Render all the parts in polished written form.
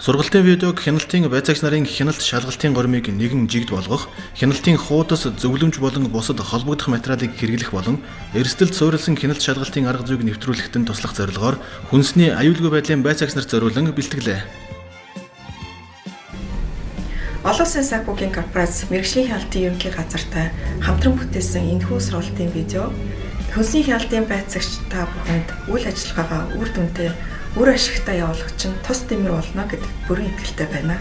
Сургалтын видеог хяналтын байцаагч нарын хяналт шалгалтын гормыг нэгэн жигд болгох, хяналтын хуудас зөвлөмж болон бусад холбогдох материалыг хэрэглэх болон эрсдэлд суурилсан хяналт шалгалтын арга зүйг нэвтрүүлэхэд нь туслах зорилгоор хүнсний аюулгүй байдлын байцаагч нарт зориулан бэлтгэлээ. Олон улсын санхүүгийн корпорац мэргэжлийн хяналтын ерөнхий газартай хамтран бүтээсэн энэхүү сургалтын видео хүнсний хяналтын байцаагч та бүхэнд үйл ажиллагаагаа үр дүнтэй үр ашигтай явуулах чинь тус дэмэр болно гэдэг бүрэн итгэлтэй байна.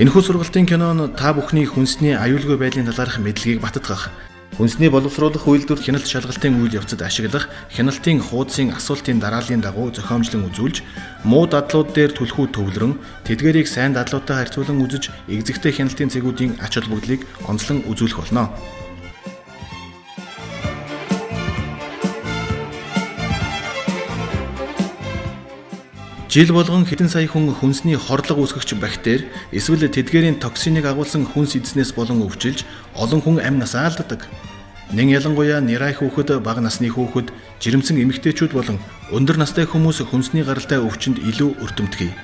Энэхүү сургалтын кинон та бүхний хүнсний аюулгүй байдлын талаарх мэдлэгийг баттгах, хүнсний боловсруулах үйлдвэр хяналт шалгалтын үйл явцад ашиглах, хяналтын хуудсын асуултын дарааллын дагуу зохиомжлон үзүүлж, муу дадлууд дээр түлхүү төвлөрөн, тэдгээрийг сайн дадлуудтай харьцуулан үзэж, экзэгтэй хяналтын цэгүүдийн ач холбогдлыг онцлон үзүүлэх болно. Жил болгон хэдэн сая хүн хүнсний хордлого үүсгэгч бактери эсвэл тэдгээрийн токсиныг агуулсан хүнс эзнээс болон өвчилж олон хүн амь насаа алддаг. Нэн ялангуяа нирай хүүхэд, бага насны хүүхэд, жирэмсэн эмэгтэйчүүд болон өндөр настай хүмүүс хүнсний гаралтай өвчнөд илүү өртөмтгий.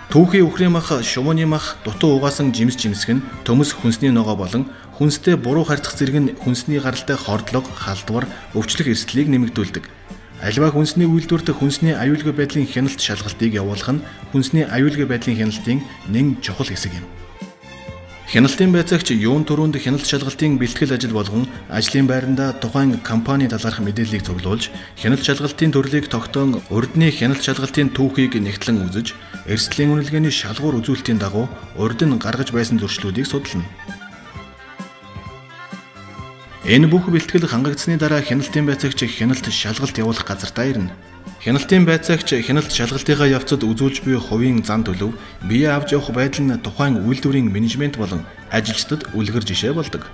Түүхийн үхрийн мах, шумууны мах, дутуу угаасан жимс жимсэг нь төмөс хүнсний ногоо болон хүнстэй буруу харьцах зэрэг нь хүнсний гаралтай хордлого, халдвар, өвчлөх эрсдлийг нэмэгдүүлдэг. Аливаа хүнсний үйлдвэрт хүнсний аюулгүй байдлын хяналт шалгалтыг явуулах нь хүнсний аюулгүй байдлын хяналтын нэг чухал хэсэг юм. Хяналтын байцаагч юун төрөнд хяналт шалгалтын бэлтгэл ажил болгон ажлын байранда тухайн компани талаарх мэдээллийг цуглуулж, хяналт шалгалтын төрлийг тогтоон урдны хяналт шалгалтын түүхийг нэгтлэн үзэж, эрсдлийн үнэлгээний шалгуур үзүүлэлтийн дагуу урд нь гаргаж байсан зөрчлүүдийг судална. Энэ бүх бэлтгэл хангагдсны дараа хяналтын байцаагч хяналт шалгалт явуулах газартаа ирнэ. Хяналтын байцаагч хяналт шалгалтынхаа явцад үзүүлж буй хувийн зан төлөв, бие авч явах байдал нь тухайн үйлдвэрийн менежмент болон ажилчдад үлгэр жишээ болдог.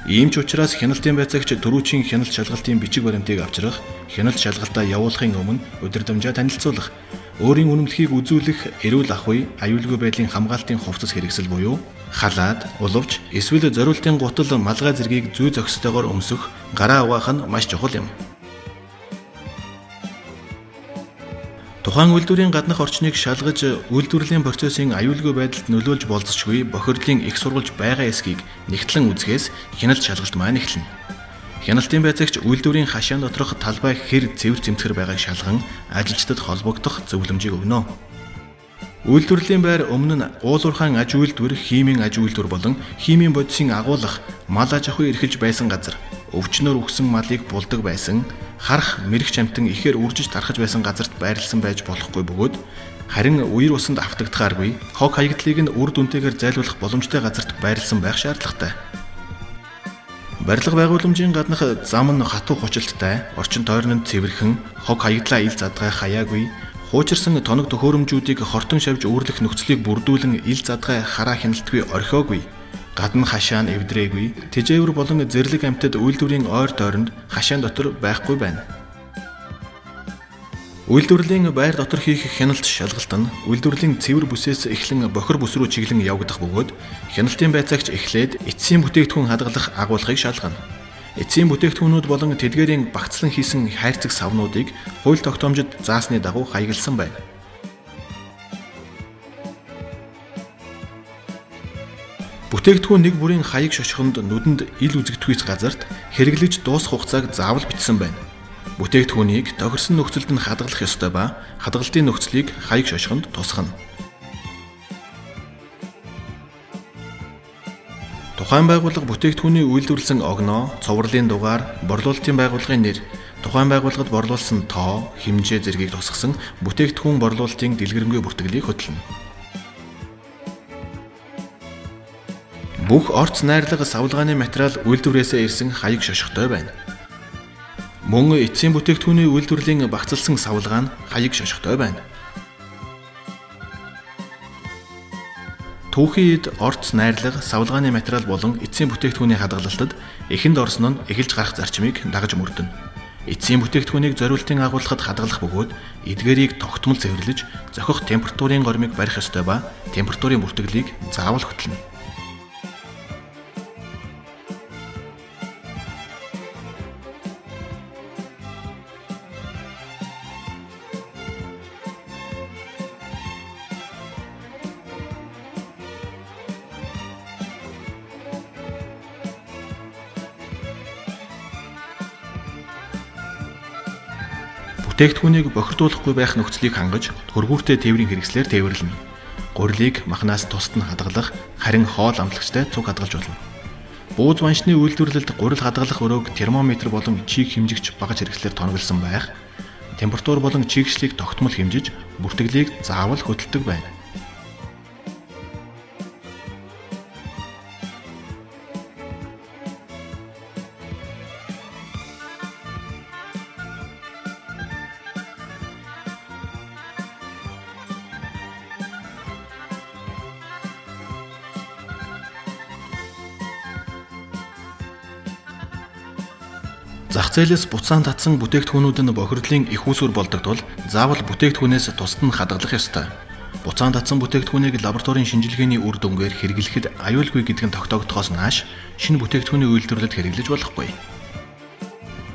Ийм ч учраас хяналтын байцаагч төрүүчийн хяналт шалгалтын бичиг баримтыг авчрах, хяналт шалгалтаа явуулахын өмнө удирдамжаа танилцуулах, өөрийн үнэмлэхийг үзүүлэх, эрүүл ах уй, аюулгүй байдлын хамгаалтын хувцас хэрэгсэл буюу халаад, уловч, эсвэл зориултын гутал малгай зэргийг зүй зохистойгоор өмсөх, гараа угаах нь маш чухал юм. Тухайн үйлдвэрийн гаднах орчныг шалгаж, үйлдвэрлэлийн процессын аюулгүй байдалд нөлөөлж болзошгүй бохирдлын их сурвалж байгаа эсхийг нэгтлэн үзэхээс хяналт шалгалт маань эхэлнэ. Хяналтын байцаагч үйлдвэрийн хашаан доторх талбай хэр цэвэр цэмцгэр байгааг шалган ажилчдад холбогдох зөвлөмжийг өгнө. Үйлдвэрлэлийн байр өмнө нь уулуурхайн аж үйлдвэр, химийн аж үйлдвэр болон химийн бодисын агуулах, мал аж ахуй эрхэлж байсан газар, өвчнөөр үхсэн малыг булдаг байсан, харах, мэрэгч амтан ихээр үржиж тархаж байсан газарт байрласан байж болохгүй бөгөөд харин үер усанд автагдахааргүй, хог хаягдлыг нь үр дүнтэйгээр зайлуулах боломжтой газарт байрласан байх шаардлагатай. Барилга байгууламжийн гаднах зам нь хатуу хучилттай, орчин тойрнонд цэвэрхэн, хог хаягдлаа ил задгай хаяагүй, хуучирсан тоног төхөөрөмжүүдийг хортон шавж үүрлэх нөхцөлийг бүрдүүлэн ил задгай хараа хяналтгүй орхиогүй, гадна хашаан эвдрээгүй, тэжээвэр болон зэрлэг амьтад үйлдвэрийн ойр тойронд хашаан дотор байхгүй байна. Үйлдвэрлэлийн байр дотор хийх хяналт шалгалт нь үйлдвэрлэлийн цэвэр бүсээс эхлэн бохир бүс рүү чиглэн явагдах бөгөөд хяналтын байцаагч эхлээд эцсийн бүтээгдэхүүн хадгалах агуулгыг шалгана. Эцсийн бүтээгдэхүүнүүд болон тэдгээрийн багцлан хийсэн хайрцаг савнуудыг хууль тогтоомжид заасны дагуу хаягалсан байна. Бүтээгдэхүүн нэг бүрийн хаяг шошгонд нүдэнд ил үзэгдэхүйц газарт хэрэглэж дуусах хугацааг заавал бичсэн байна. Бүтээгдэхүүнийг тохирсон нөхцөлд нь хадгалах ёстой ба хадгалтын нөхцөлийг хаяг шошгонд тусгана. Тухайн байгууллага бүтээгдэхүүний үйлдвэрлэсэн огноо, цувралын дугаар, борлуулалтын байгууллагын нэр, тухайн байгууллагад борлуулсан тоо, хэмжээ зэргийг тусгасан бүтээгдэхүүн борлуулалтын дэлгэрэнгүй бүртгэлийг хөтлөнө. Бүх орц найрлага савлгааны материал үйлдвэрээсээ ирсэн хаяг шошготой байна. Мөн эцсийн бүтээгдэхүүний үйлдвэрлэлийн багцлсан савлгаа нь хаяг шошготой байна. Түүхийн эд орц найрлага, савлгааны материал болон эцсийн бүтээгдэхүүний хадгалалтад эхэнд орсон нь эхэлж гарах зарчмыг дагаж мөрдөнө. Эцсийн бүтээгдэхүүнийг зориултын агуулгад хадгалах бөгөөд эдгээрийг тогтмол цэвэрлэж, зохих температурын гормыг барих ёстой ба температурын бүртгэлийг заавал хөтлөнө. Бүтээгдэхүүнийг бохирдуулахгүй байх нөхцөлийг хангаж, хөргүүртэй тээврийн хэрэгслээр тээвэрлэнэ. Гурилыг махнаас тусад нь хадгалах, харин хоол амтлагчтай цуг хадгалж болно. Бууз баншны үйлдвэрлэлд гурил хадгалах өрөөг термометр болон чийг хэмжигч багаж хэрэгслээр тоноглосон байх. Температур болон чийгчлийг тогтмол хэмжиж, бүртгэлийг заавал хөдөлдөг байна. Зах зээлээс буцаан татсан бүтээгдэхүүнүүд нь бохирдлын их үүсвэр болдог тул заавал бүтээгдэхүүнээс тусад нь хадгалах ёстой. Буцаан татсан бүтээгдэхүүнийг лабораторийн шинжилгээний үр дүнгээр хэрэглэхэд аюулгүй гэдэг нь тогтоогдохоос нааш шинэ бүтээгдэхүүний үйлдвэрлэлд хэрэглэж болохгүй.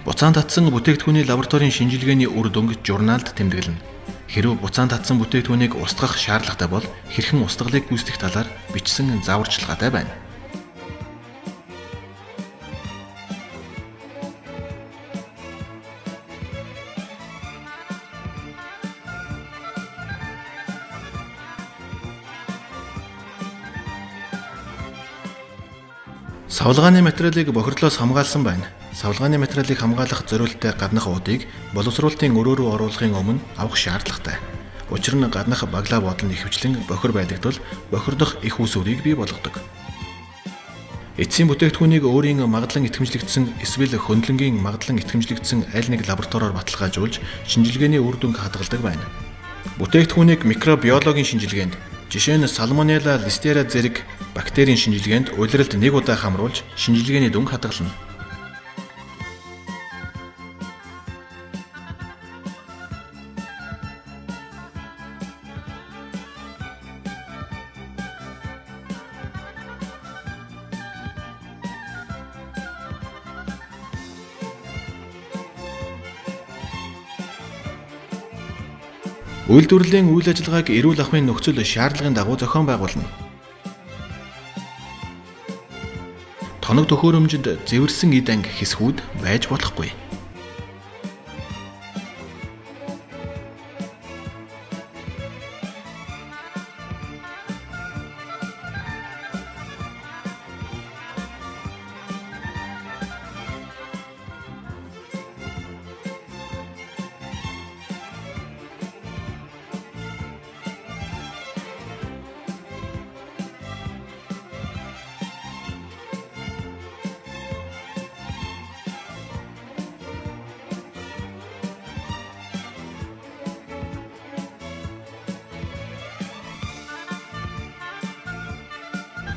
Буцаан татсан бүтээгдэхүүний лабораторийн шинжилгээний үр дүнг журналд тэмдэглэнэ. Хэрвээ буцаан татсан бүтээгдэхүүнийг устгах шаардлагатай бол хэрхэн устгалыг гүйцэтгэх талаар бичсэн зааварчилгаатай байна. Савлгааны материалыг бохирдлоос хамгаалсан байна. Савлгааны материалыг хамгаалах зориулттай гаднах уудыг боловсруулалтын өрөө рүү оруулахын өмнө авах шаардлагатай. Учир нь гаднах баглаа бодол нь ихэвчлэн бохир байдаг тул бохирдох их үүсвэрийг бий болгодог. Эцсийн бүтээгдэхүүнийг өөрийн магадлан итгэмжлэгдсэн эсвэл хөндлөнгийн магадлан итгэмжлэгдсэн аль нэг лабораториор баталгаажуулж шинжилгээний үр дүнг хадгалдаг байна. Бүтээгдэхүүнийг микробиологийн шинжилгээнд, жишээ нь Salmonella Listeria зэрэг бактерийн шинжилгээнд улиралд нэг удаа хамруулж шинжилгээний дүнг хадгална. Үйлдвэрлэлийн үйл ажиллагааг эрүүл ахуйн нөхцөл шаардлагын дагуу зохион байгуулна. Тоног төхөөрөмжөнд зэвэрсэн эд анги хэсгүүд байж болохгүй.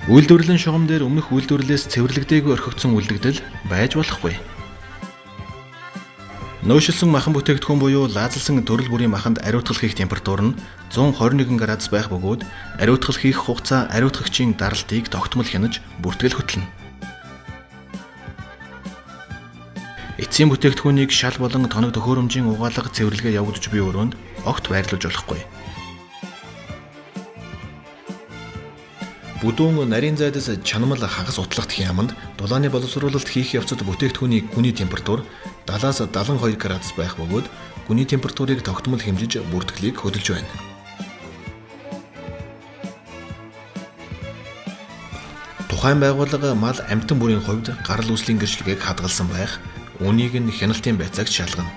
Үйлдвэрлэлийн шугам дээр өмнөх үйлдвэрлэлээс цэвэрлэгдээгүй орхигдсон үлдэгдэл байж болохгүй. Нөөшилсөн махан бүтээгдэхүүн буюу лаазалсан төрөл бүрийн маханд ариутгал хийх температур нь 121 градус байх бөгөөд ариутгал хийх хугацаа ариутгагчийн даралтыг тогтмол хянаж бүртгэл хөтлөнө. Эцсийн бүтээгдэхүүнийг шал болон тоног төхөөрөмжийн угаалга цэвэрлэгээ явагдаж буй өрөөнд огт байрлуулж болохгүй. Бүдүүн нарийн зайдас чанамал хагас утлагдах яамд дулааны боловсруулалт хийх явцад бүтээгдэхүүний гүний температур 70-аас 72 градус байх бөгөөд гүний температурыг тогтмол хэмжиж бүртгэлийг хөдөлж байна. Тухайн байгууллага мал амтан бүрийн хувьд гарал үүслийн гэрчлэгийг хадгалсан байх, үүнийг нь хяналтын байцаагт шалгана.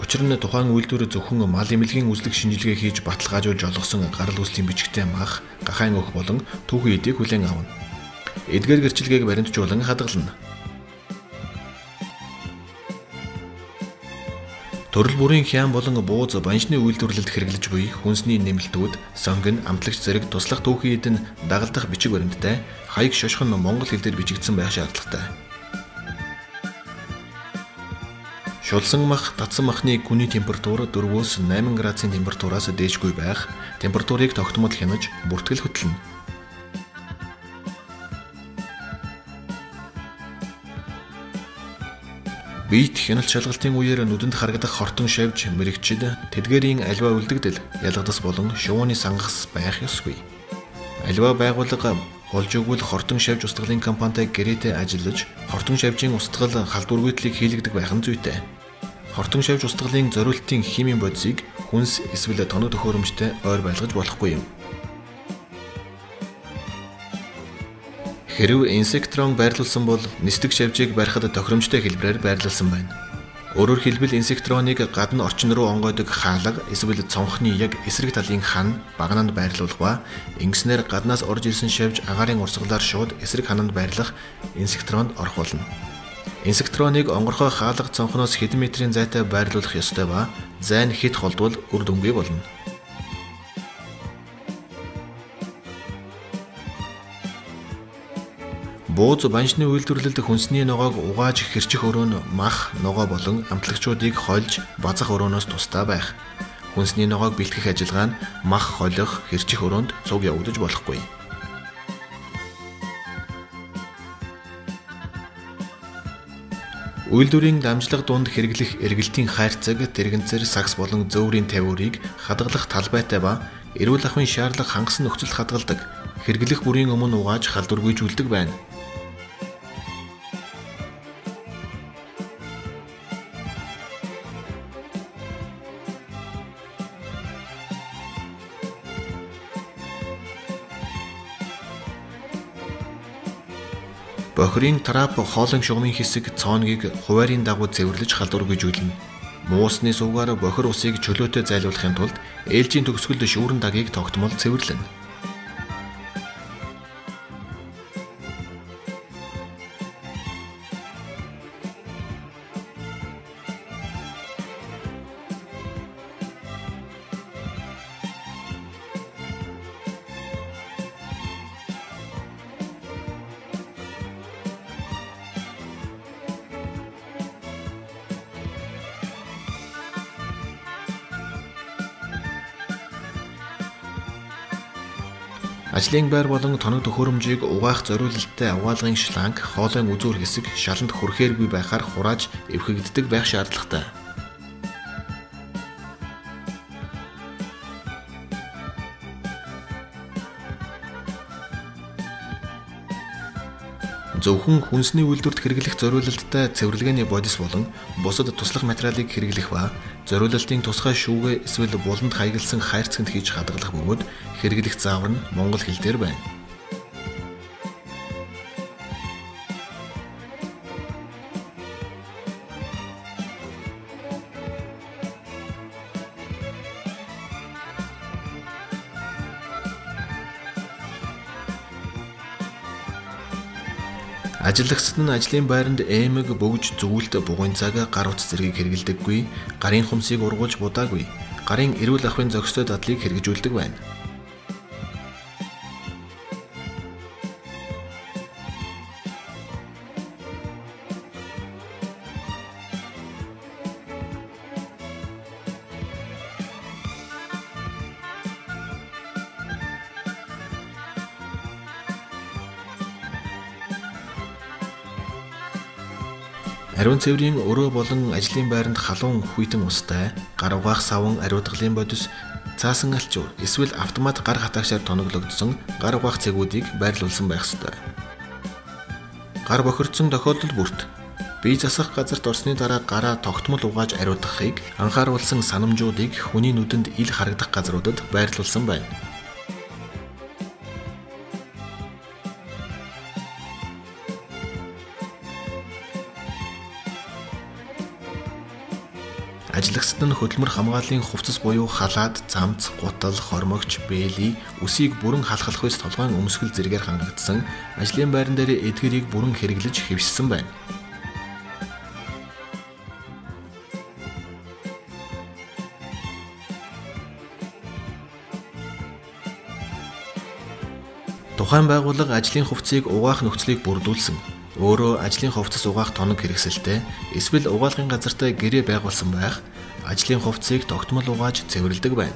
Учир нь тухайн үйлдвэр зөвхөн мал эмнэлгийн үзлэг шинжилгээ хийж баталгаажуулж олгосон гарал үүслийн бичгтэй мах, гахайн өөх болон түүхэн эдийг хүлээн авна. Эдгээр гэрчлэгийг баримтжуулан хадгална. Төрөл бүрийн хяан болон бууз баншны үйлдвэрлэлд хэрэглэж буй хүнсний нэмэлтүүд, сонгон, амтлагч зэрэг туслах түүхэн эд нь дагалдах бичиг баримттай, хаяг шошхон монгол хэл дээр бичигдсэн байх шаардлагатай. Шулсан мах, татсан махны гүний температур 4-өөс 8 градусын температураас дээшгүй байх, температурыг тогтмол хянаж бүртгэл хөтлөнө. Биет хяналт шалгалтын үеэр нүдэнд харагдах хортон шавж, мэрэгчид, тэдгээрийн аливаа үлдэгдэл, ялгадас болон шувууны сангас байх ёсгүй. Аливаа байгууллага болж өгвөл хортон шавж устгалын компанитай гэрээтэй ажиллаж, хортон шавжийн устгал халдвар гүйтлийг хийлгдэг байх нь зүйтэй. Хортон шавж устгалын зориултын химийн бодисыг хүнс эсвэл тоног төхөөрөмжтэй ойр байлгаж болохгүй юм. Хэрв инсектрон байрлуулсан бол нисдэг шавжийг барихад тохиромжтой хэлбэрээр байрлуулсан байна. Өөрөөр хэлбэл инсектроныг гадна орчин руу онгойдог хаалга эсвэл цонхны яг эсрэг талын хан багнанд байрлуулах ба ингэснээр гаднаас орж ирсэн шавж агаарын урсгалаар шууд эсрэг хананд байрлах инсектронд орох болно. Инсектроныг онгорхой хаалга цонхноос хэдэн метрийн зайтай байрлуулах ёстой ба зай нь хит холдвол үр дүнгүй болно. Бууз баншны үйлдвэрлэлд хүнсний ногоог угааж хэрчих өрөө нь мах, ногоо болон амтлагчуудыг хольж базах өрөөнөөс тусдаа байх. Хүнсний ногоог бэлтгэх ажиллагаа нь мах холих, хэрчих өрөөнд цуг явагдаж болохгүй. Үйлдвэрийн дамжлага дунд хэрэглэх эргэлтийн хайрцаг, тэрэгэнцэр, сакс болон зөөврийн тавиурыг хадгалах талбайтай ба эрүүл ахуйн шаардлага хангасан нөхцөлд хадгалдаг. Хэрэглэх бүрийн өмнө угааж халдваргүйжүүлдэг байна. Бохирын трап хоолой шугамын хэсэг цооногийг хуваарийн дагуу цэвэрлэж халдваргүйжүүлнэ. Муусны сувгаар бохир усыг чөлөөтэй зайлуулахын тулд ээлжийн төгсгөлд шүүрэн дагийг тогтмол цэвэрлэнэ. Ажлын байр болон тоног төхөөрөмжийг угаах зориулалттай авгаалгын шланг хоолойн үзүүр хэсэг шаланд хүрэхээргүй байхаар хурааж эвхэгддэг байх шаардлагатай. Зөвхөн хүнсний үйлдвэрт хэрэглэх зориулалттай цэвэрлэгээний бодис болон бусад туслах материалыг хэрэглэх ба зориулалтын тусгай шүүгээ эсвэл буланд хаягдсан хайрцагт хийж хадгалах бөгөөд хэрэглэх заавар нь монгол хэл дээр байна. Ажиллагчид нь ажлын байранд эмэг, бөгж, зүгэлт, бугуун цаг, гар утас зэргийг хэрэглэдэггүй, гарын хумсыг ургуулж будаагүй, гарын эрүүл ахуйн зохистой дадлыг хэрэгжүүлдэг байна. Ариун цэврийн өрөө болон ажлын байранд халуун хүйтэн устай, гар угаах саван ариутгалын бодис, цаасан алчуур эсвэл автомат гар хатаагчаар тоноглогдсон гар угаах цэгүүдийг байрлуулсан байх ёстой. Гар бохирдсон тохиолдолд бүрт бие засах газарт орсны дараа гараа тогтмол угааж ариутгахыг анхааруулсан санамжуудыг хүний нүдэнд ил харагдах газруудад байрлуулсан байна. Ажиллагчид нь хөдөлмөр хамгааллын хувцас буюу халаад, цамц, гутал, хормогч, бээли, үсийг бүрэн халахлах үс толгойн өмсгөл зэргээр хангагдсан ажлын байран дээр эдгэрийг бүрэн хэрэглэж хэвшсэн байна. Тухайн байгууллага ажлын хувцсыг угаах нөхцөлийг бүрдүүлсэн. Өөрөө ажлын хувцас угаах тоног хэрэгсэлтэй эсвэл угаалгын газартай гэрээ байгуулсан байх, ажлын хувцсыг тогтмол угааж цэвэрлэдэг байна.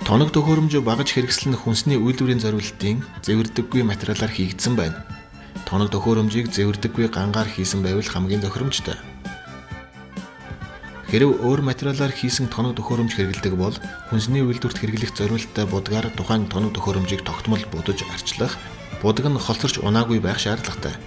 Тоног төхөөрөмж багаж хэрэгслэн хүнсний үйлдвэрийн зориулалтын зэвэрдэггүй материалаар хийгдсэн байна. Тоног төхөөрөмжийг зэвэрдэггүй гангаар хийсэн байвал хамгийн тохиромжтой. Хэрэв өөр материалаар хийсэн тоног төхөөрөмж хэрэглэдэг бол хүнсний үйлдвэрт хэрэглэх зориулттай будгаар тухайн тоног төхөөрөмжийг тогтмол будаж арчлах, будаг нь холцорч унаагүй байх шаардлагатай.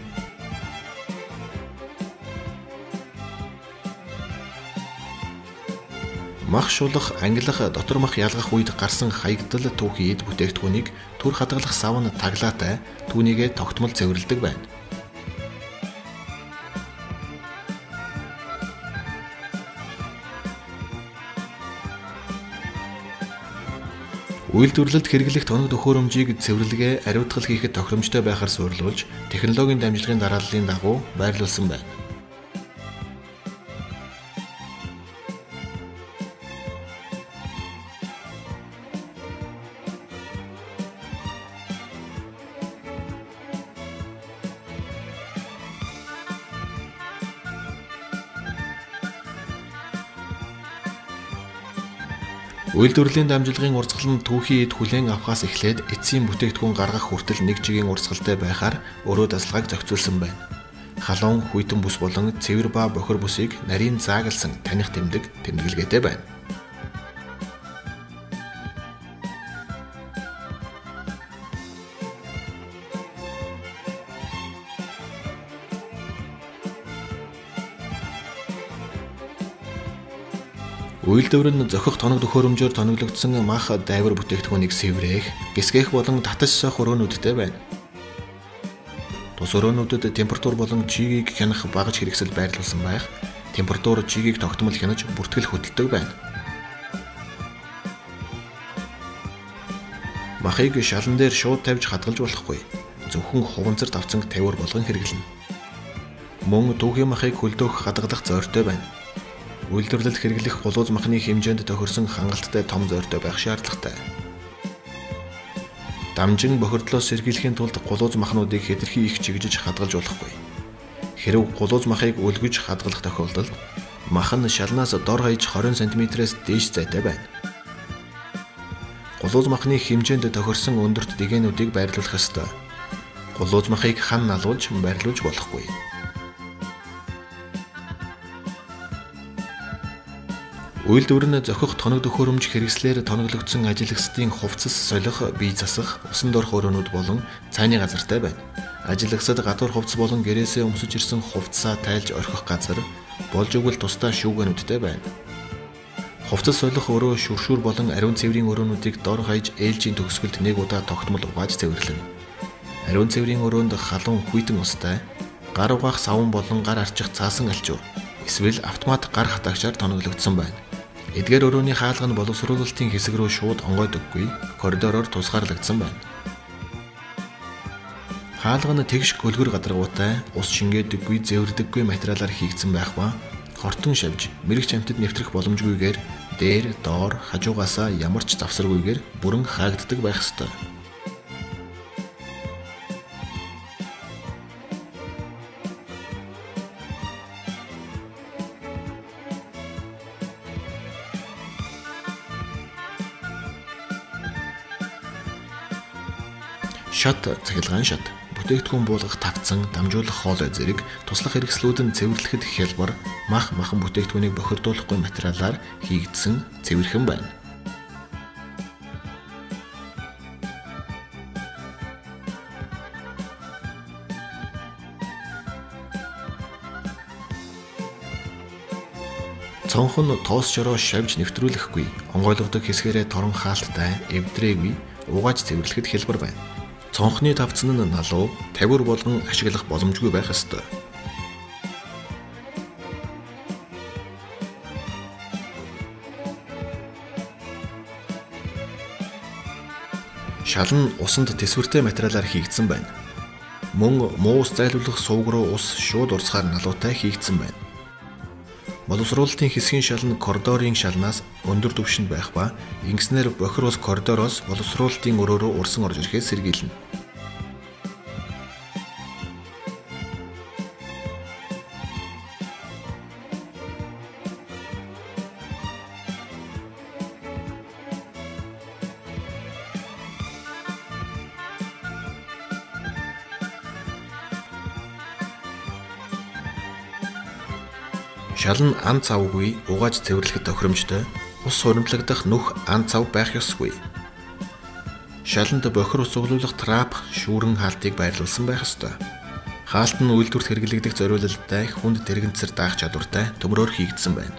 Мах шулах, ангилах, дотор мах ялгах үед гарсан хаягдал түүхийн эд бүтээгдэхүүнийг түр хадгалах сав нь таглаатай түүнийгээ тогтмол цэвэрлэдэг байна. Үйлдвэрлэлд хэрэглэх тоног төхөөрөмжийг цэвэрлэгээ ариутгал хийхэд тохиромжтой байхаар суурилуулж, технологийн дамжлагын дарааллын дагуу байрлуулсан байна. Үйлдвэрлэлийн дамжлагын урсгал нь түүхийн эд хүлээн авахаас эхлээд эцсийн бүтээгдэхүүн гаргах хүртэл 1 жилийн урсгалтай байхаар өөрөө дасгалгааг зохицуулсан байна. Халуун, хүйтэн бүс болон цэвэр ба бохир бүсийг нарийн заагалсан таних тэмдэг тэмдэглэгээтэй байна. Үйлдвэр нь зохих тоног төхөөрөмжөөр тоноглогдсон мах дайвар бүтээгдэхүүнийг сэврээх, гисгэх болон татаж сох өрөөнүүдтэй байна. Тус өрөөнүүдэд температур болон чигийг хянах багаж хэрэгсэл байрлуулсан байх, температур чигийг тогтмол хянаж бүртгэл хөдөлдөг байна. Махыг шалан дээр шууд тавьж хадгалж болохгүй. Зөвхөн хуванцарт авцанг тавиур болгон хэрэглэнэ. Мөн түүхийн махыг хөлдөөх хадгалах зорилттой байна. Үйлдвэрлэлд хэрэглэх гулууз махны хэмжээнд тохирсон хангалттай том зорилттой байх шаардлагатай. Дамжин бохирдлоос сэргийлэхийн тулд гулууз махнуудыг хэтэрхий их чигжиж хадгалж болохгүй. Хэрэв гулууз махыг үлгэж хадгалах тохиолдолд мах нь шалнаас дор хаяж 20 см-ээс дээш зайтай байна. Гулууз махны хэмжээнд тохирсон өндөрт дэгээнүүдийг байрлуулах ёстой. Гулууз махыг хан налуулж байрлуулж болохгүй. Үйлдвэр нь зохих тоног төхөөрөмж хэрэгслээр тоноглогдсон ажилгсдын хувцас солих, бие засах, усан дорх өрөөнүүд болон цайны газартай байна. Ажилгсад гадуур хувцас болон гэрээсээ өмсөж ирсэн хувцсаа тайлж орхих газар, болж өгвөл тусдаа шүүгэнүүдтэй байна. Хувцас солих өрөө шүршүүр болон ариун цэврийн өрөөнүүдийг дор хаяж ээлжийн төгсгөлд 1 удаа тогтмол угааж цэвэрлэнэ. Ариун цэврийн өрөөнд халуун хүйтэн устай, гар угаах савн болон гар арчих цаасан альчуур, эсвэл автомат гар хатаагчаар тоноглогдсон байна. Эдгээр өрөөний хаалга нь боловсруулалтын хэсэг рүү шууд онгойдоггүй, коридороор тусгаарлагдсан байна. Хаалга нь тэгш гөлгөр гадаргуутай, ус шингээдэггүй, зэвэрдэггүй материалаар хийгдсэн байх ба хортон шавж, мэрэгч амьтад нэвтрэх боломжгүйгээр дээр, доор, хажуугаасаа ямар ч завсаргүйгээр бүрэн хаагддаг байх ёстой. Шат цахилгаан шат, бүтээгдэхүүн буулгах тавцан, дамжуулах хоол зэрэг туслах хэрэгслүүд нь цэвэрлэхэд хялбар, махан бүтээгдэхүүнийг бохирдуулахгүй материалаар хийгдсэн цэвэрхэн байна. Цонхон тоос шороо шавж нэвтрүүлэхгүй, онгойлгодог хэсгээрээ торон хаалттай, эвдрээгүй, угааж цэвэрлэхэд хялбар байна. Цонхны тавцан нь налуу, тавиур болгон ашиглах боломжгүй байх ёстой. Шал нь усанд тэсвэртэй материалаар хийгдсэн байна. Мөн муу ус зайлуулах сувг руу ус шууд урсгаар налуутай хийгдсэн байна. Боловсруулалтын хэсгийн шал нь коридорын шалнаас өндөр түвшинд байх ба ингэснээр бохир ус коридороос боловсруулалтын өрөө рүү урсан орж ирэхээс сэргийлнэ. Шал нь ан цавгүй угааж цэвэрлэхэд тохиромжтой. Ус хуримтлагдах нүх ан цав байх ёсгүй. Шаланд бохир ус углуулах трап шүүрэн хаалтыг байрлуулсан байх ёстой. Хаалт нь үйлдвэрт хэрэглэгдэх зориулалттай хүнд тэрэгэнцэр даах чадвартай төмрөөр хийгдсэн байна.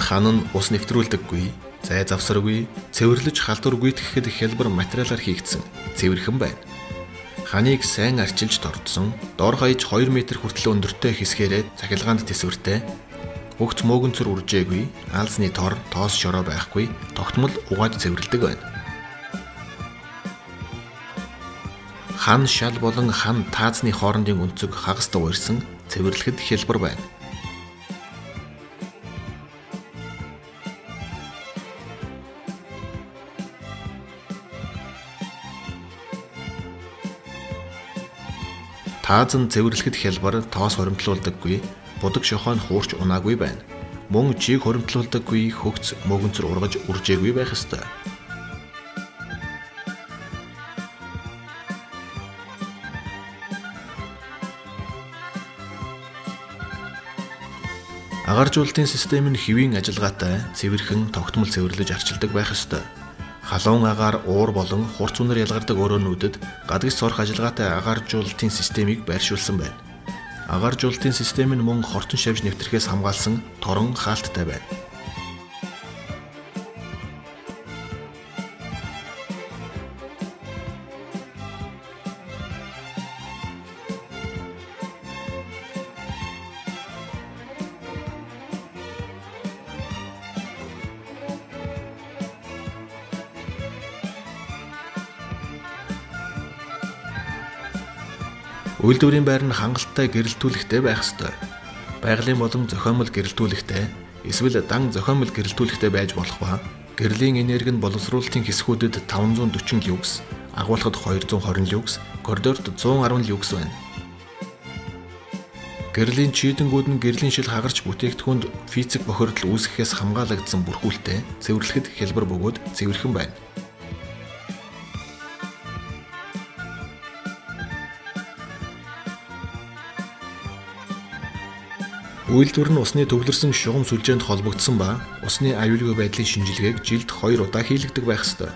Хан нь ус нэвтрүүлдэггүй, зай завсаргүй, цэвэрлэж халдвар гүйтгэхэд хялбар материалаар хийгдсэн цэвэрхэн байна. Ханыг сайн арчилж тордсон, дор хаяж 2 м хүртэл өндөртэй хэсгээрээ цахилгаанд тэсвэртэй, хөгц мөөгөнцөр үржээгүй, алзны тор, тоос шороо байхгүй, тогтмол угааж цэвэрлдэг байна. Хан шал болон хан таазны хоорондын өнцөг хагас дуурсан цэвэрлэхэд хялбар байна. Тааз нь цэвэрлэхэд хялбар, тоос хуримтлуулдаггүй, будаг шохойн хуурч унаагүй байна. Мөн чийг хуримтлуулдаггүй, хөгц мөөгөнцөр ургаж үржээгүй байх ёстой. Агаржуулалтын систем нь хэвийн ажиллагаатай, цэвэрхэн, тогтмол цэвэрлэж арчилдаг байх ёстой. Халуун агаар, уур болон хурц үнэр ялгардаг өрөөнүүдэд гадагш сорох ажиллагаатай агаржуулалтын системийг байршуулсан байна. Агаржуулалтын систем нь мөн хортон шавж нэвтрэхээс хамгаалсан торон хаалттай байна. Үйлдвэрийн байр нь хангалттай гэрэлтүүлэгтэй байх ёстой. Байгалийн болон зохиомол гэрэлтүүлэгтэй, эсвэл дан зохиомол гэрэлтүүлэгтэй байж болох ба гэрлийн энерги нь боловсруулалтын хэсгүүдэд 540 люкс, агуулгад 220 люкс, коридорт 110 люкс байна. Гэрлийн чийдэнгүүд нь гэрлийн шил хагарч бүтээгдэхүүнд физик бохирдол үүсгэхээс хамгаалагдсан бүрхүүлтэй цэвэрлэхэд хялбар бөгөөд цэвэрхэн байна. Үйлдвэр нь усны төвлөрсөн шугам сүлжээнд холбогдсон ба усны аюулгүй байдлын шинжилгээг жилд 2 удаа хийлэгдэх байх ёстой.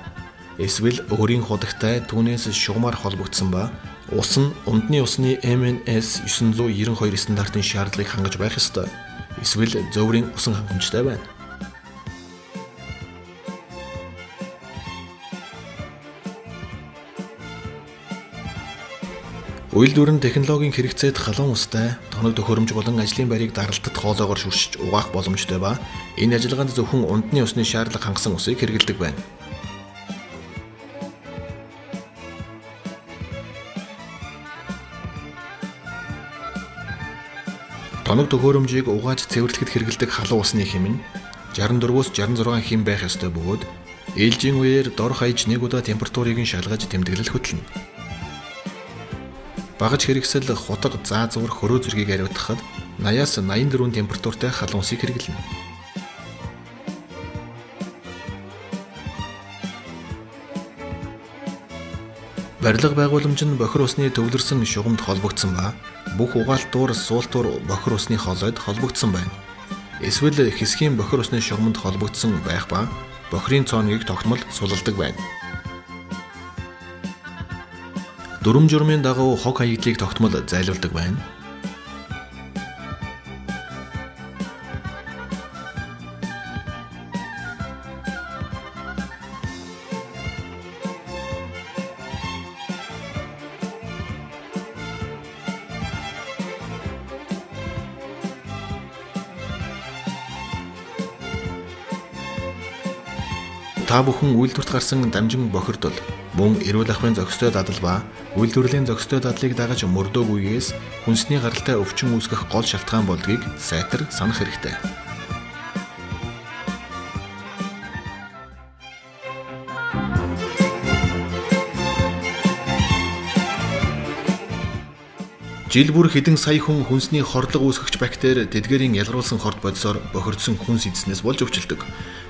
Эсвэл өөрийн худагтай түүнээс шугамар холбогдсон ба ус нь умдны усны MNS 992 стандартын шаардлагыг хангаж байх ёстой. Эсвэл зөөврийн усан хангамжтай байна. Үйлдвэр нь технологийн хэрэгцээд халуун устай, тоног төхөөрөмж болон ажлын байрыг даралтад хоолоогоор шүршиж угаах боломжтой ба энэ ажиллагаанд зөвхөн умдны усны шаардлага хангасан усыг хэрэглэдэг байна. Тоног төхөөрөмжийг угааж цэвэрлэхэд хэрэглэдэг халуун усны хэм нь 64-өөс 66 хэм байх ёстой бөгөөд ээлжийн үеэр дор хаяж 1 удаа температурыг нь шалгаж тэмдэглэл хөтлөнө. Багаж хэрэгсэл хутга заазуур хөрөө зэргийг ариутгахад 80-аас 84 температуртай халуун усыг хэрэглэнэ. Барилга байгууламж нь бохир усны төвлөрсөн шугамд холбогдсон ба бүх угаалтуур, суултуур бохир усны хоолойд холбогдсон байна. Эсвэл хэсгийн бохир усны шугамд холбогдсон байх ба бохирын цооногийг тогтмол сулалдаг байна. Дүрм журмын дагуу хог хаягдлыг тогтмол зайлуулдаг байна. Та бүхэн үйлдвэрт гарсан дамжин бохирдол, мөн эрүүл ахуйн зохистой дадал ба үйлдвэрлэлийн зохистой дадлыг дагаж мөрдөөгүйгээс хүнсний гаралтай өвчин үүсгэх гол шалтгаан болдгийг сайтар санах хэрэгтэй. Жил бүр хэдэн сая хүн хүнсний хордлого үүсгэгч бактери тэдгээрийн ялгаруулсан хорт бодисоор бохирдсон хүнс эзнээс болж өвчлөдөг.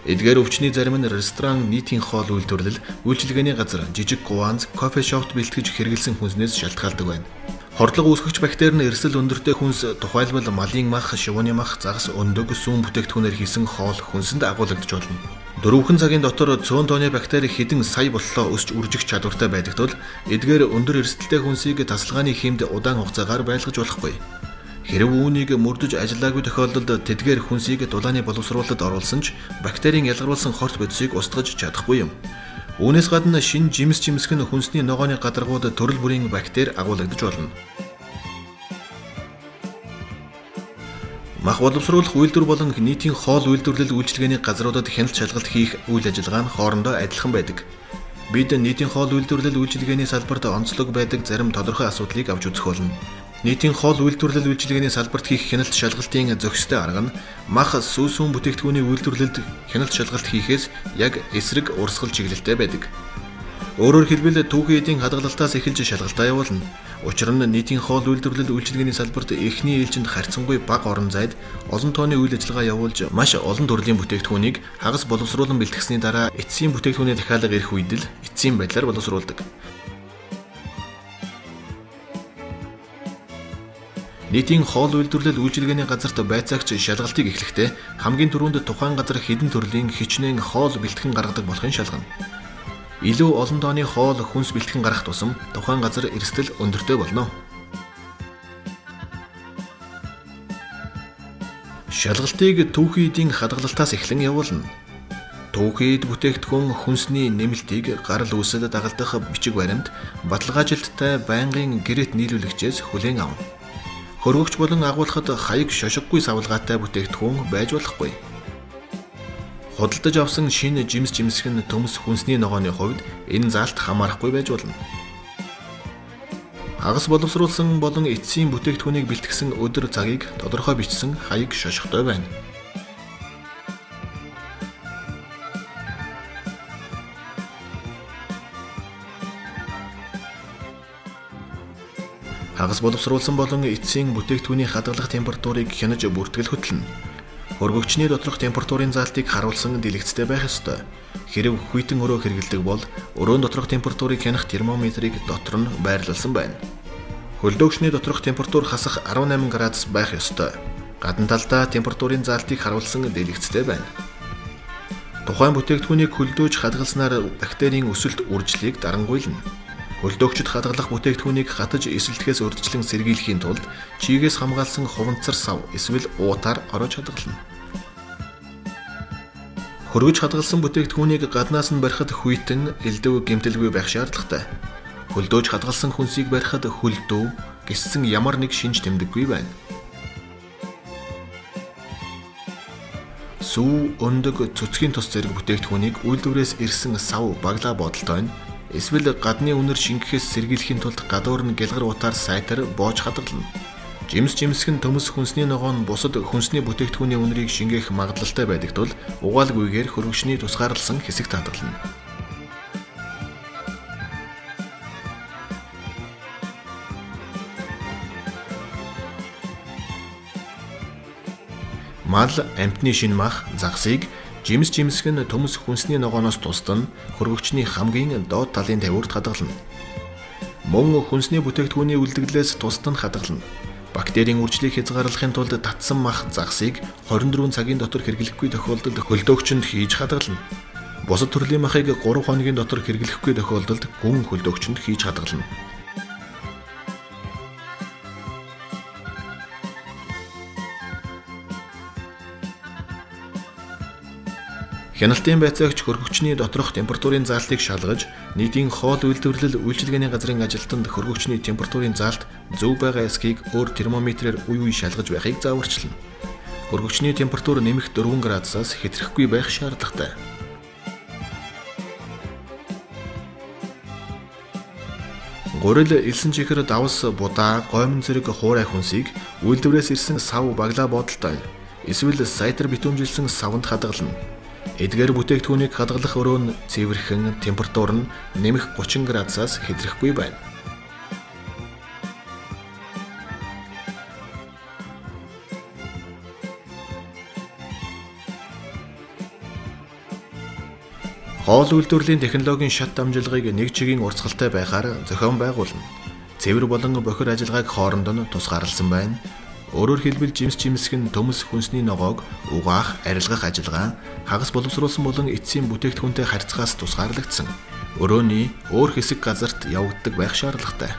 Эдгээр өвчний зарим нь ресторан, нийтийн хоол үйлдвэрлэл, үйлчилгээний газар, жижиг гуанз, кофе шопт бэлтгэж хэрэглэсэн хүнснээс шалтгаалдаг байна. Хордлого үүсгэгч бактери нь эрсдэл өндөртэй хүнс, тухайлбал малын мах, шивууны мах, загас, өндөг, сүүн бүтээгдэхүүнээр хийсэн хоол хүнсэнд агуулгадж болно. 4 цагийн дотор 100 тонны бактери хэдэн сая боллоо өсч үржих чадвартай байдаг тул эдгээр өндөр эрсдэлтэй хүнсийг тасалгааны хэмд удаан хугацаагаар байлгаж болохгүй. Хэрв үүнийг мөрдөж ажиллаагүй тохиолдолд тэдгээр хүнсийг дулааны боловсруулалтад оруулсан ч бактерийн ялгаруулсан хорт бодисыг устгаж чадахгүй юм. Үүнээс гадна шинэ жимс жимсгэн хүнсний ногооны гадаргууд төрөл бүрийн бактери агуулгадж болно. Мах боловсруулах үйлдвэр болон нийтийн хоол үйлдвэрлэл үйлчилгээний газруудад хяналт шалгалт хийх үйл ажиллагаа нь хоорондоо адилхан байдаг. Бид нийтийн хоол үйлдвэрлэл үйлчилгээний салбарт онцлог байдаг зарим тодорхой асуудлыг авч үзэх болно. Нийтийн хоол үйлдвэрлэл үйлчилгээний салбарт хийх хяналт шалгалтын зохистой арга нь мах сүүн бүтээгдэхүүний үйлдвэрлэлд хяналт шалгалт хийхээс яг эсрэг урсгал чиглэлтэй байдаг. Өөрөөр хэлбэл түүхийн эдийн хадгалалтаас эхэлж шалгалтаа явуулна. Учир нь нийтийн хоол үйлдвэрлэл үйлчилгээний салбарт эхний ээлжинд харьцангуй бага орон зайд олон тооны үйл ажиллагаа явуулж маш олон төрлийн бүтээгдэхүүнийг хагас боловсруулан бэлтгэсний дараа эцсийн бүтээгдэхүүний дахиалга ирэх үед л эцсийн байдлаар боловсруулдаг. Нийтийн хоол үйлдвэрлэл үйлчилгээний газарт байцаагч шалгалтыг эхлэхдээ хамгийн түрүүнд тухайн газар хэдэн төрлийн хичнээн хоол бэлтгэн гаргадаг болохын шалгана. Илүү олон тооны хоол хүнс бэлтгэн гарах тусам тухайн газар эрсдэл өндөртэй болно. Шалгалтыг түүхийн эдийн хадгалалтаас эхлэн явуулна. Түүхийн эд бүтээгдэхүүн хүнсний нэмэлтийг гарал үүсэл дагалдах бичиг баримт, баталгаажилттай байнгын гэрээт нийлүүлэгчээс хүлээн авна. Хөргөгч болон агуулхад хаяг шошиггүй савлгаатай бүтээгдэхүүн байж болохгүй. Худалдаж авсан шинэ жимс жимсгэн төмс хүнсний ногооны хувьд энэ заалт хамаарахгүй байж болно. Хагас боловсруулсан болон эцсийн бүтээгдэхүүнийг бэлтгэсэн өдөр цагийг тодорхой бичсэн хаяг шошготой байна. Хагас боловсруулсан болон эцсийн бүтээгдэхүүний хадгалах температурыг хянаж бүртгэл хөтлөнө. Хөргөгчний доторх температурын заалтыг харуулсан дэлгэцтэй байх ёстой. Хэрв хүйтэн өрөө хэрэглэдэг бол өрөөний доторх температурыг хянах термометрийг дотор нь байрлуулсан байна. Хөлдөөгчний доторх температур хасах 18 градус байх ёстой. Гадна талдаа температурын заалтыг харуулсан дэлгэцтэй байна. Тухайн бүтээгдэхүүнийг хөлдөөж хадгалснаар бактерийн өсөлт үржлийг дарангуйлна. Хөлдөөгчд хадгалах бүтээгдэхүүнийг хатаж эсэлтгэхээс урьдчилан сэргийлэхийн тулд чийгээс хамгаалсан хуванцар сав эсвэл уутаар ороож хадгална. Хөргөж хадгалсан бүтээгдэхүүнийг гаднаас нь барихад хүйтэн, элдэв гэмтэлгүй байх шаардлагатай. Хөлдөөж хадгалсан хүнсийг барихад хөлдөө гиссэн ямар нэг шинж тэмдэггүй байна. Сүү, өндөг, цөцгийн тус зэрэг бүтээгдэхүүнийг үйлдвэрээс ирсэн сав баглаа бодолтой нь эсвэл гадны үнэр шингэхээс сэргийлэхийн тулд гадуур нь гэлгар утаар сайтар боож хадгална. Жимс жимсгэн төмс хүнсний ногоо нь бусад хүнсний бүтээгдэхүүний үнэрийг шингээх магадлалтай байдаг тул угаалгүйгээр хөргөгчний тусгаарласан хэсэгт хадгална. Мал, амтны шинэ мах, загсыг жимс жимсгэн төмс хүнсний ногооноос тусдан хөргөгчний хамгийн доод талын тавиурт хадгална. Мөн хүнсний бүтээгдэхүүний үлдэгдлээс тусдан хадгална. Бактерийн үржлийг хязгаарлахын тулд татсан мах загсыг 24 цагийн дотор хэрэглэхгүй тохиолдолд хөлдөөгчөнд хийж хадгална. Бусад төрлийн махыг 3 хоногийн дотор хэрэглэхгүй тохиолдолд гүн хөлдөөгчөнд хийж хадгална. Хяналтын байцаагч хөргөгчний доторх температурын заалтыг шалгаж, нийтийн хоол үйлдвэрлэл үйлчилгээний газрын ажилтнанд хөргөгчний температурын заалт зөв байгаа эсхийг өөр термометрээр үе шалгаж байхыг зааварчилна. Хөргөгчний температур нэмэх 4 градусаас хэтрэхгүй байх шаардлагатай. Гурил элсэн чихэр давс будаа гомн зэрэг хуурай хүнсийг үйлдвэрээс ирсэн сав баглаа бодолтой эсвэл сайтар битүүмжилсэн савнд хадгална. Эдгээр бүтээгдэхүүнийг хадгалах өрөө нь цэвэрхэн, температур нь нэмэх 30 градусаас хэтрэхгүй байна. Хоол үйлдвэрлэлийн технологийн шат дамжлагыг нэг чигийн урсгалтай байхаар зохион байгуулна. Цэвэр болон бохир ажиллагааг хооронд нь тусгаарласан байна. Өөрөөр хэлбэл жимсэх нь төмс хүнсний ногоог угаах, арилгах ажиллагаа хагас боловсруулсан болон эцсийн бүтээгдэхүүнтэй харьцахаас тусгаарлагдсан. Өрөөний өөр хэсэг газарт явагддаг байх шаардлагатай.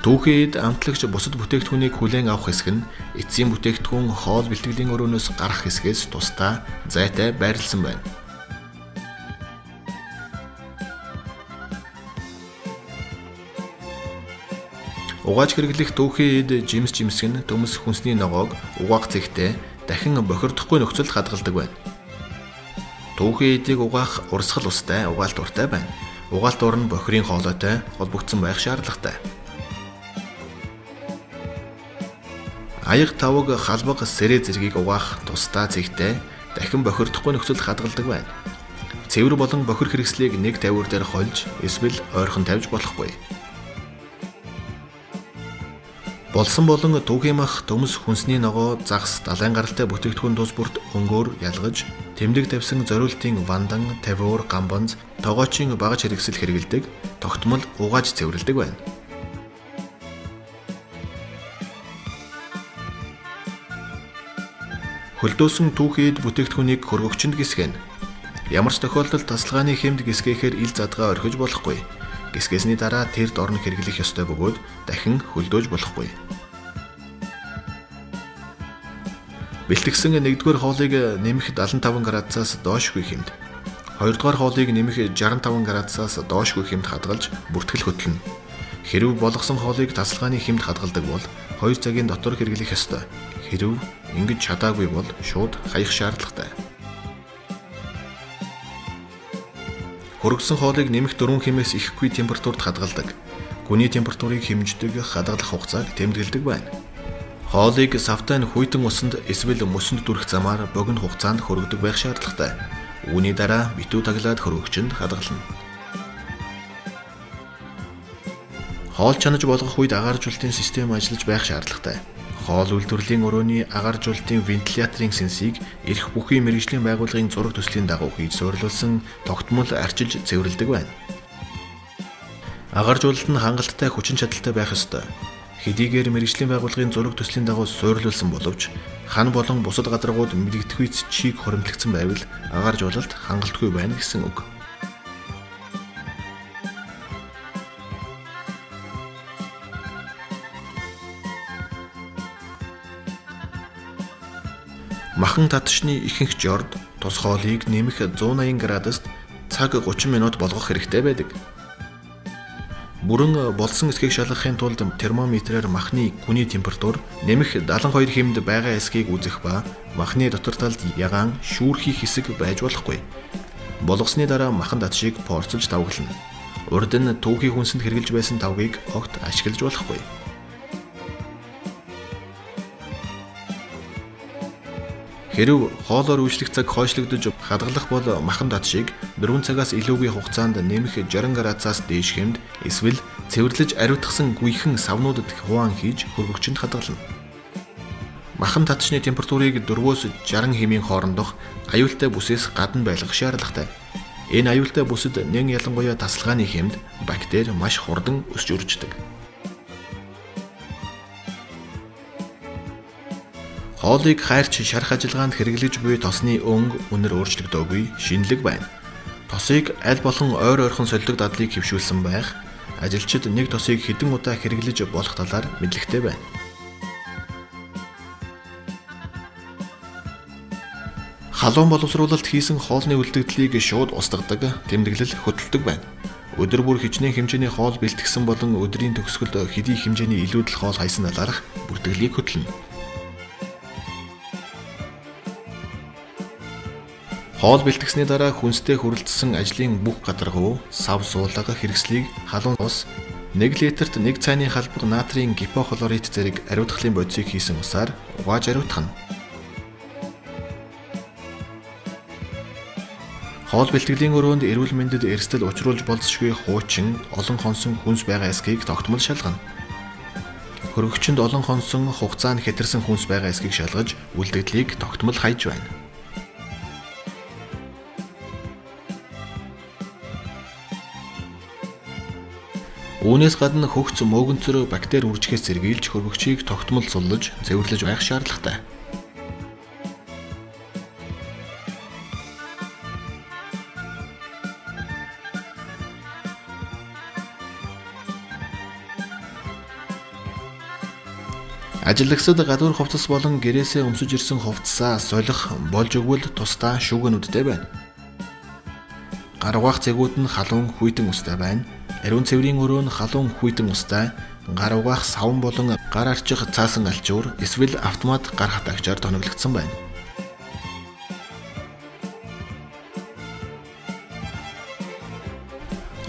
Түүхийд амтлагч бусад бүтээгдэхүүнийг хүлээн авах хэсэг нь эцсийн бүтээгдэхүүн хоол бэлтгэлийн өрөөнөөс гарах хэсгээс тусдаа зайтай байрласан байна. Угааж хэрэглэх түүхийн эд жимсэх нь төмс хүнсний ногоог угаах цэгтээ дахин бохирдохгүй нөхцөлд хадгалдаг байна. Түүхийн эдийг угаах урсгал устай угаалт уртай байна. Угаалт уур нь бохирын хоолойтой холбогдсон байх шаардлагатай. Аяг тавг халбаг сэрээ зэргийг угаах тусдаа цэгтээ дахин бохирдохгүй нөхцөлд хадгалдаг байна. Цэвэр болон бохир хэрэгслийг нэг тавиур дээр хольж эсвэл ойрхон тавьж болохгүй. Болсон болон түүхийн мах төмс хүнсний ногоо загас далайн гаралтай бүтээгдэхүүн тус бүрт өнгөөр ялгаж тэмдэг тавьсан зориултын вандан, тавиур, гамбанз, тогоочийн багаж хэрэгсэл хэрэгэлдэг тогтмол угааж цэвэрлэдэг байна. Хөлдөөсөн түүхийд бүтээгдэхүүнийг хөргөгчөнд гисгэнэ. Ямар ч тохиолдолд тасалгааны хэмд гисгээхээр ил задгаа орхиж болохгүй. Гисгээсний дараа тэрд орон хэрэглэх ёстой бөгөөд дахин хөлдөөж болохгүй. Бэлтгэсэн 1-р хоолыг нэмэх 75 градусаас доошгүй хэмд, 2-р хоолыг нэмэх 65 градусаас доошгүй хэмд хадгалж бүртгэл хөтлөнө. Хэрв болгосон хоолыг тасалгааны хэмд хадгалдаг бол 2 цагийн дотор хэрэглэх ёстой. Хэрв ингэж чадаагүй бол шууд хаях шаардлагатай. Хөргөсөн хоолыг нэмэх 4 хэмээс ихэхгүй температурт хадгалдаг. Гүний температурыг хэмждэг хадгалах хугацааг тэмдэглэдэг байна. Хоолыг савтай нь хүйтэн усанд эсвэл мөсөнд дүрх замаар богино хугацаанд хөргөдөг байх шаардлагатай. Үүний дараа битүү таглаад хөргөгчөнд хадгална. Хоол чанаж болгох үед агааржуулалтын систем ажиллаж байх шаардлагатай. Хоол үйлдвэрлэлийн өрөөний агааржуулалтын вентиляторын сэнсийг эрх бүхий мэргэжлийн байгууллагын зураг төслийн дагуу хийж суурилуулсан тогтмол арчилж цэвэрлэдэг байна. Агааржуулалт нь хангалттай хүчин чадалтай байх ёстой. Хэдийгээр мэргэжлийн байгууллагын зураг төслийн дагуу суурилуулсан боловч хан болон бусад гадаргууд мэдэгдэхүйц чийг хоримтлагдсан байвал агааржуулалт хангалтгүй байна гэсэн үг. Махан татшны ихэнх жорд тус хоолыг нэмэх 180 градуст цаг 30 минут болгох хэрэгтэй байдаг. Бүрэн болсон эсхийг шалгахын тулд термометрээр махны гүний температур нэмэх 72 хэмд байгаа эсхийг үзэх ба махны дотор талд ягаан шүүрхий хэсэг байж болохгүй. Болгосны дараа махан татшийг порцолж тавглана. Урд нь түүхийн хүнсэнд хэрглэж байсан тавгийг огт ашиглаж болохгүй. Хэрв хоолоор үйлчлэх цаг хойшлогдож хадгалах бол махан татшийг 4 цагаас илүүгийн хугацаанд нэмэх 60 градусаас дээш хэмд эсвэл цэвэрлэж ариутгасан гүйхэн савнуудад хуваан хийж хөргөгчөнд хадгална. Махан татшны температурыг 4-өөс 60 хэмийн хоорондох аюултай бүсээс гадна байлгах шаардлагатай. Энэ аюултай бүсэд нэн ялангуяа тасалгааны хэмд бактери маш хурдан өсч үрждэг. Хоолыг хайрч шарах ажиллагаанд хэрэглэж буй тосны өнг үнэр өөрчлөгдөөгүй шинэлэг байна. Тосыг аль болон ойр ойрхон солидог дадлыг хэвшүүлсэн байх, ажилчид нэг тосыг хэдэн удаа хэрэглэж болох талаар мэдлэгтэй байна. Халуун боловсруулалт хийсэн хоолны үлдэгдлийг шууд устгадаг, тэмдэглэл хөдөлдөг байна. Өдөр бүр хичнээн хэмжээний хоол бэлтгэсэн болон өдрийн төгсгөлд хэдий хэмжээний илүүдэл хоол хайсан талаарх бүртгэлийг хөдлөнө. Хоол бэлтгэсний дараа хүнстэй хүрэлцсэн ажлын бүх гадаргуу, сав суулга хэрэгслийг халуун ус 1 литрт 1 цайны халбаг натрийн гипохлорид зэрэг ариутгахлын бодисыг хийсэн усаар угааж ариутгана. Хоол бэлтгэлийн өрөөнд эрүүл мэндэд эрсдэл учруулж болзошгүй хуучин, олон хонсон хүнс байгаа эсхийг тогтмол шалгана. Хөргөгчөнд олон хонсон хугацаанд хэтэрсэн хүнс байгаа эсхийг шалгаж үлдэгдлийг тогтмол хайж байна. Үүнээс гадна хөгц мөөгөнцөрөө бактери үржихээс сэргийлж хөргөгчийг тогтмол суллаж, цэвэрлэж байх шаардлагатай. Ажилгсад гадуур хувцас болон гэрээсээ өмсөж ирсэн хувцсаа солих болж өгвөл тусдаа шүүгэнүүдтэй байна. Гар угаах цэгүүд нь халуун хүйтэн устай байна. Ариун цэврийн өрөө нь халуун хүйтэн устай. Гар угаах савн болон гар арчих цаасан алчуур эсвэл автомат гар хатаагчаар тоноглогдсон байна.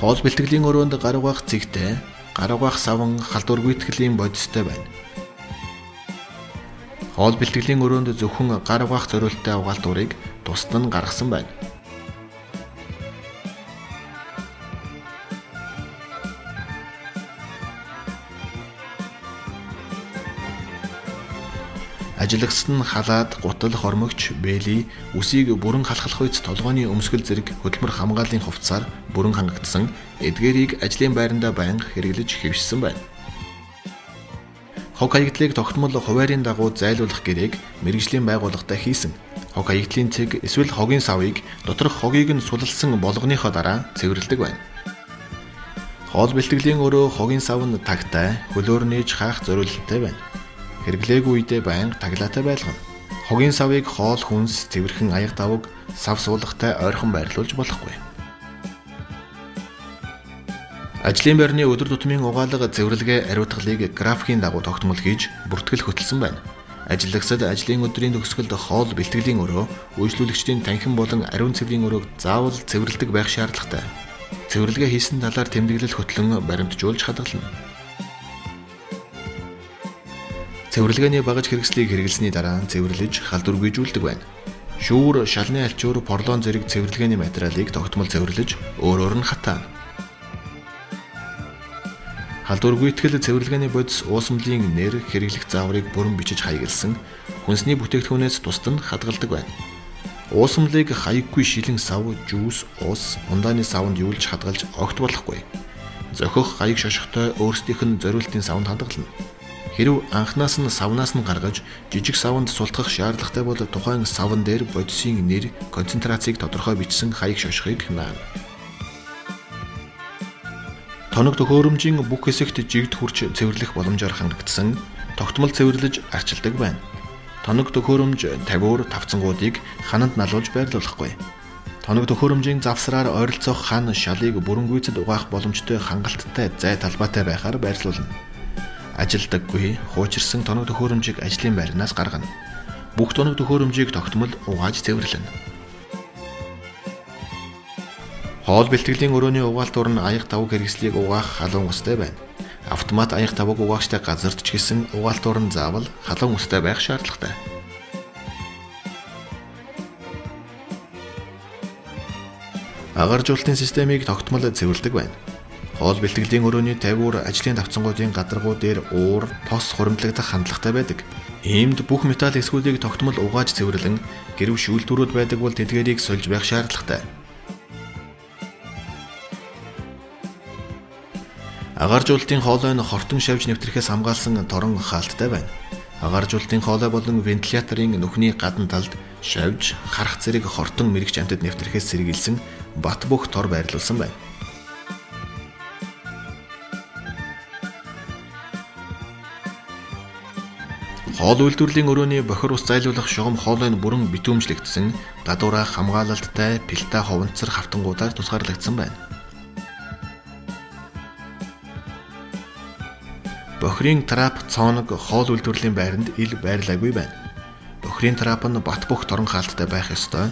Хоол бэлтгэлийн өрөөнд гар угаах цэгтэй, гар угаах савн халдвар гүйтгэлийн бодистой байна. Хоол бэлтгэлийн өрөөнд зөвхөн гар угаах зориулттай угаалтурыг тусад нь гаргасан байна. Ажилгсад нь халаад, гутал, хормогч, бэлий, үсийг бүрэн халахлах үйц толгойн өмсгөл зэрэг хөдөлмөр хамгааллын хувцсаар бүрэн хангагдсан эдгээрийг ажлын байрандаа байнга хэрэглэж хэвшсэн байна. Хог хаягдлыг тогтмол хуваарийн дагуу зайлуулах гэрээг мэргэжлийн байгууллагатай хийсэн. Хог хаягдлын цэг эсвэл хогийн савыг доторх хогийг нь сулалсан болгоныхоо дараа цэвэрлэдэг байна. Хоол бэлтгэлийн өрөө хогийн сав нь тагтай, хөлөөр нээж хаах зориулалттай байна. Хэрэглээгүй үедээ байнга таглаатай байлгана. Хогийн савыг хоол хүнс, цэвэрхэн аяг давг, сав суулгахтай ойрхон байрлуулж болохгүй. Ажлын байрны өдөр тутмын угаалга цэвэрлэгээ ариутгалыг графикийн дагуу тогтмол хийж бүртгэл хөтөлсөн байна. Ажилгсад ажлын өдрийн төгсгөлд хоол бэлтгэлийн өрөө, үйлчлүүлэгчдийн танхим болон ариун цэврийн өрөөг заавал цэвэрлэдэг байх шаардлагатай. Цэвэрлэгээ хийсэн талаар тэмдэглэл хөтлөн баримтжуулж хадгална. Цэвэрлэгээний багаж хэрэгслийг хэрэглэсний дараа цэвэрлэж халдваргүйжүүлдэг байна. Шүүр, шалны алчуур, порлон зэрэг цэвэрлэгээний материалыг тогтмол цэвэрлэж өөрөөр нь хатаана. Халдвар гүйтгэл цэвэрлэгээний бодис уусмлын нэр хэрэглэх зааврыг бүрэн бичиж хаягдсан хүнсний бүтээгдэхүүнээс тусад нь хадгалдаг байна. Уусмлыг хаяггүй шилэн сав, жүүс, ус, ундааны савнд юулж хадгалж огт болохгүй. Зохих хаяг шошготой өөрсдийнх нь зориултын савнд хадгална. Хэрв анхнаас нь савнаас нь гаргаж жижиг савнд султгах шаардлагатай бол тухайн савн дээр бодисын нэр, концентрацийг тодорхой бичсэн хаяг шошгохыг наана. Тоног төхөөрөмжийн бүх хэсэгт жигд хурж цэвэрлэх боломжоор хангагдсан тогтмол цэвэрлэж арчилдаг байна. Тоног төхөөрөмж тавиур тавцангуудыг хананд налуулж байрлуулахгүй. Тоног төхөөрөмжийн завсраар ойролцоох хан шалыг бүрэн гүйцэд угаах боломжтой хангалттай зай талбайтай байхаар байрлуулна. Ажилдаггүй хуучирсан тоног төхөөрөмжийг ажлын байрнаас гаргана. Бүх тоног төхөөрөмжийг тогтмол угааж цэвэрлэнэ. Хоол бэлтгэлийн өрөөний угаалтуур нь аяг тавг хэрэгслийг угаах халуун устай байна. Автомат аяг тавг угаагчтай газарт ч гэсэн угаалтуур нь заавал халуун устай байх шаардлагатай. Агаржуулалтын системийг тогтмол цэвэрлэдэг байна. Хоол бэлтгэлийн өрөөний тавиур ажлын давцангуудын гадаргуу дээр уур, тос хуримтлагдах хандлагатай байдаг. Иймд бүх металл эсгүүдийг тогтмол угааж цэвэрлэн гэрв шүүлтүүрүүд байдаг бол тэдгээрийг сольж байх шаардлагатай. Агаржуулалтын хоолой нь хортон шавж нэвтрихээс хамгаалсан торон хаалттай байна. Агаржуулалтын хоолой болон вентиляторын нүхний гадна талд шавж, харах зэрэг хортон мэрэгч амьтад нэвтрихээс сэргийлсэн бат бөх тор байрлуулсан байна. Хоол үйлдвэрлэлийн өрөөний бохир ус зайлуулах шугам хоолой нь бүрэн битүүмжлэгдсэн гадуураа хамгаалалттай пилта ховонцор хавтангуудаар тусгаарлагдсан байна. Бохирын трап цооног хоол үйлдвэрлэлийн байранд ил байрлаагүй байна. Бохирын трап нь бат бөх торон хаалттай байх ёстой.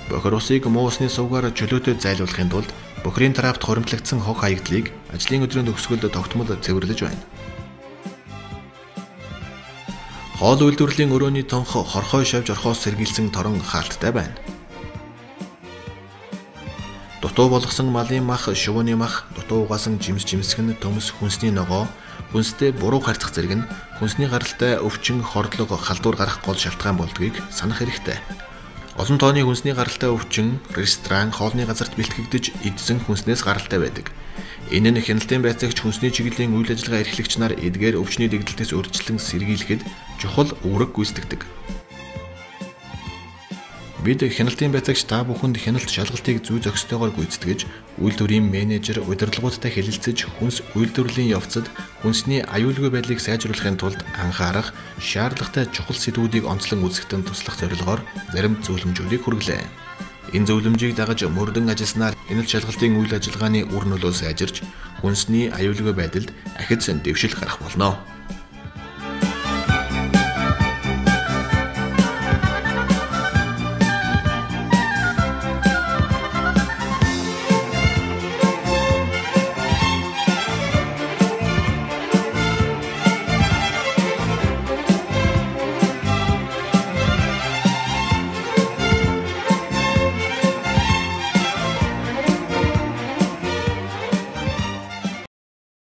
Бохир усыг муу усны сувгаар чөлөөтэй зайлуулахын тулд бохирын трапт хуримтлагдсан хог хаягдлыг ажлын өдрийн төгсгөлд тогтмол цэвэрлэж байна. Хоол үйлдвэрлэлийн өрөөний тонх хорхой шавж орхоос сэргийлсэн торон хаалттай байна. Дутуу болгосон малын мах, шувууны мах, дутуу угаасан жимс жимсгэн, төмс, хүнсний ногоо, Хүнстэй буруу харьцах зэрэг нь хүнсний гаралтай өвчин, хордлого, халдвар гарах гол шалтгаан болдгийг санах хэрэгтэй. Олон тооны хүнсний гаралтай өвчин ресторан, хоолны газарт бэлтгэгдэж идсэн хүнснээс гаралтай байдаг. Энэ нь хяналтын байцаагч хүнсний чиглэлийн үйл ажиллагаа эрхлэгч нар эдгээр өвчний дэгдэлтээс урьдчилан сэргийлэхэд чухал үүрэг гүйцэтгэдэг. Бид хяналтын байцаагч та бүхэнд хяналт шалгалтыг зүй зохистойгоор гүйцэтгэж, үйлдвэрийн менежер удирдлагуудтай хэлэлцэж хүнс үйлдвэрлэлийн явцад хүнсний аюулгүй байдлыг сайжруулахын тулд анхаарах, шаардлагатай чухал сэдвүүдийг онцлон үзэхтэн туслах зорилгоор зарим зөвлөмжүүдийг хүргэлээ. Энэ зөвлөмжийг дагаж мөрдөн ажилласнаар хяналт шалгалтын үйл ажиллагааны үр нөлөө сайжирч, хүнсний аюулгүй байдалд ахиц дэвшил гарах болно.